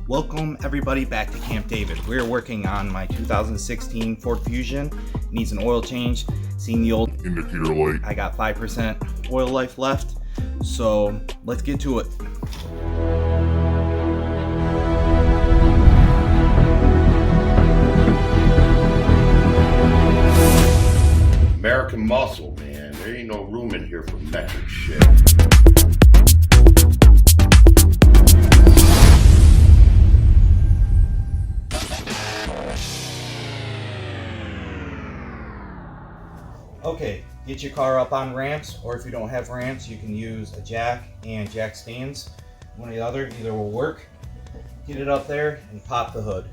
Welcome everybody back to Camp David. We're working on my 2016 Ford Fusion. Needs an oil change. Seeing the old indicator light. I got 5% oil life left, so let's get to it. American muscle, man. There ain't no room in here for metric shit. Okay, get your car up on ramps, or if you don't have ramps, you can use a jack and jack stands. One or the other, either will work. Get it up there and pop the hood.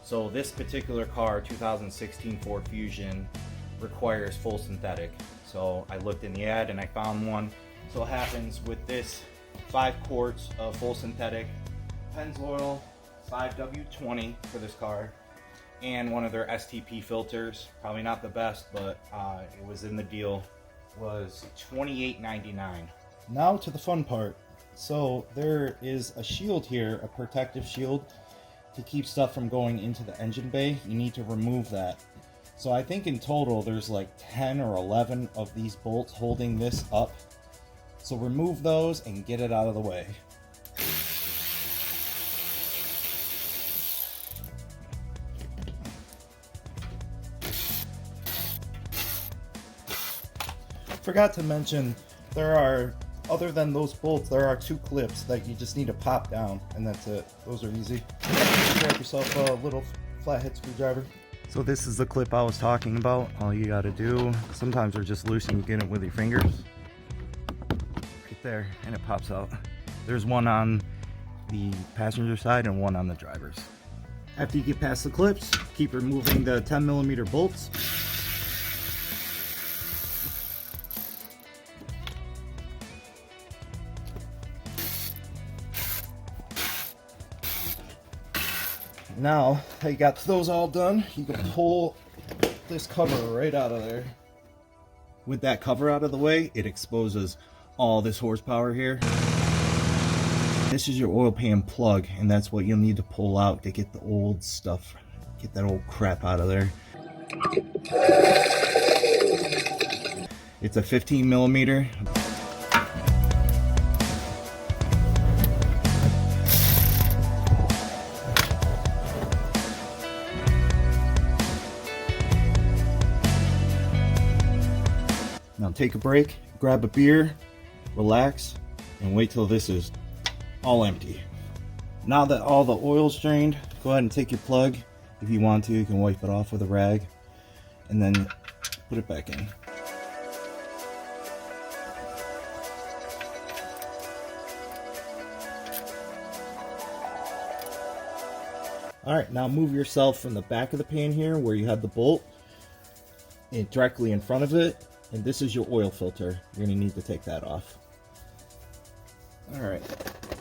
So this particular car, 2016 Ford Fusion, requires full synthetic. So I looked in the ad and I found one. So what happens with this 5 quarts of full synthetic, Pennzoil 5W20 for this car, and one of their STP filters, probably not the best, but it was in the deal, was $28.99. Now to the fun part. So there is a shield here, a protective shield, to keep stuff from going into the engine bay. You need to remove that. So I think in total there's like 10 or 11 of these bolts holding this up. So remove those and get it out of the way. Forgot to mention, there are, other than those bolts, there are 2 clips that you just need to pop down, and that's it. Those are easy. Grab yourself a little flathead screwdriver. So this is the clip I was talking about. All you gotta do, sometimes they're just loose and you get it with your fingers. Right there, and it pops out. There's one on the passenger side and one on the driver's. After you get past the clips, keep removing the 10mm bolts. Now that you got those all done, you can pull this cover right out of there. With that cover out of the way, it exposes all this horsepower here. This is your oil pan plug, and that's what you'll need to pull out to get the old stuff, get that old crap out of there. It's a 15mm. Now take a break, grab a beer, relax, and wait till this is all empty. Now that all the oil's drained, go ahead and take your plug. If you want to, you can wipe it off with a rag, and then put it back in. Alright, now move yourself from the back of the pan here, where you have the bolt, and directly in front of it. And this is your oil filter. You're going to need to take that off. Alright,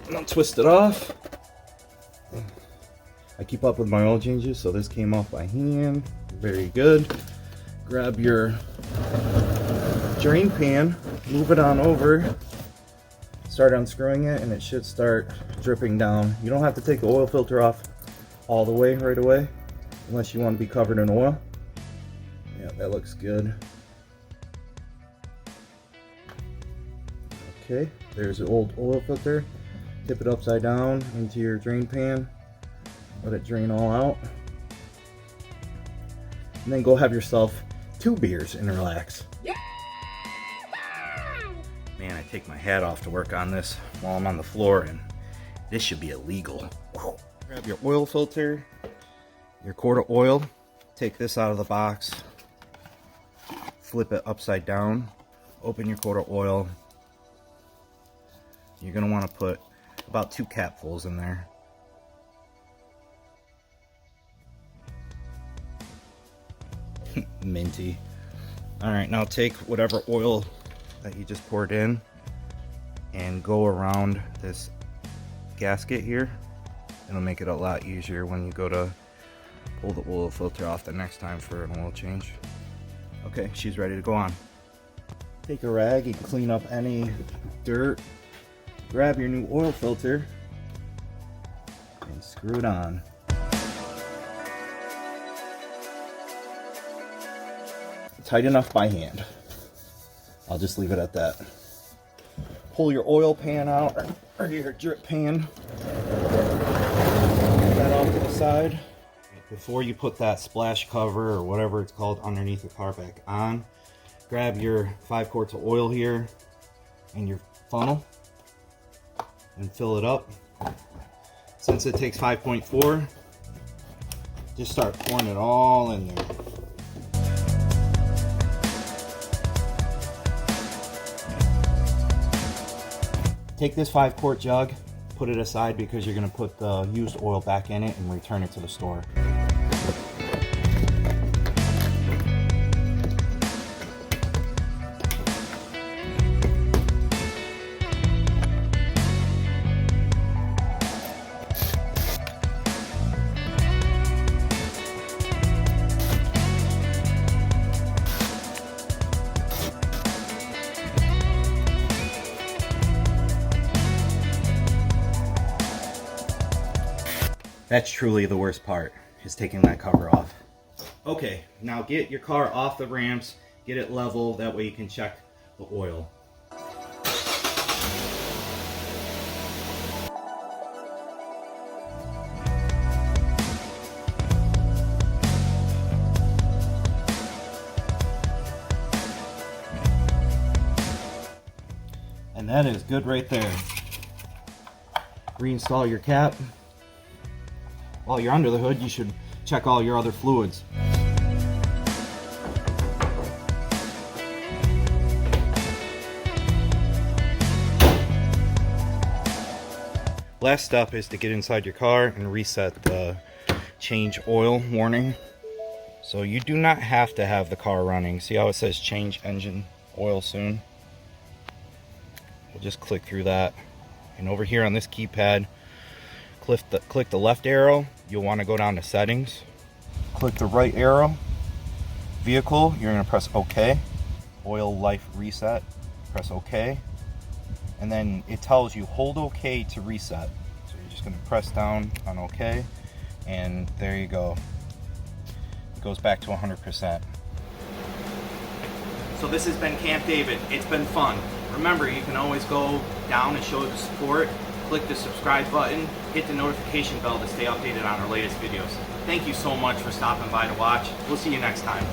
now twist it off. I keep up with my oil changes, so this came off by hand. Very good. Grab your drain pan, move it on over, start unscrewing it, and it should start dripping down. You don't have to take the oil filter off all the way right away, unless you want to be covered in oil. Yeah, that looks good. Okay, there's an old oil filter. Tip it upside down into your drain pan. Let it drain all out. And then go have yourself 2 beers and relax. Yeah! Man, I take my hat off to work on this while I'm on the floor, and this should be illegal. Whoa. Grab your oil filter, your quart of oil. Take this out of the box. Flip it upside down. Open your quart of oil. You're going to want to put about 2 capfuls in there. Minty. Alright, now take whatever oil that you just poured in and go around this gasket here. It'll make it a lot easier when you go to pull the oil filter off the next time for an oil change. Okay, she's ready to go on. Take a rag and clean up any dirt grab your new oil filter and screw it on. Tight enough by hand. I'll just leave it at that. Pull your oil pan out, or your drip pan. Put that off to the side. Before you put that splash cover or whatever it's called underneath the car back on, grab your 5 quarts of oil here and your funnel and fill it up. Since it takes 5.4, just start pouring it all in there. Take this 5 quart jug, put it aside because you're going to put the used oil back in it and return it to the store. That's truly the worst part, is taking that cover off. Okay, now get your car off the ramps, get it level, that way you can check the oil. And that is good right there. Reinstall your cap. While you're under the hood, you should check all your other fluids. Last step is to get inside your car and reset the change oil warning. So you do not have to have the car running. See how it says change engine oil soon? We'll just click through that. And over here on this keypad, click the left arrow, you'll want to go down to settings. Click the right arrow, vehicle, you're going to press OK. Oil life reset, press OK. And then it tells you hold OK to reset. So you're just going to press down on OK, and there you go. It goes back to 100%. So this has been Camp David. It's been fun. Remember, you can always go down and show the support. Click the subscribe button, hit the notification bell to stay updated on our latest videos. Thank you so much for stopping by to watch. We'll see you next time.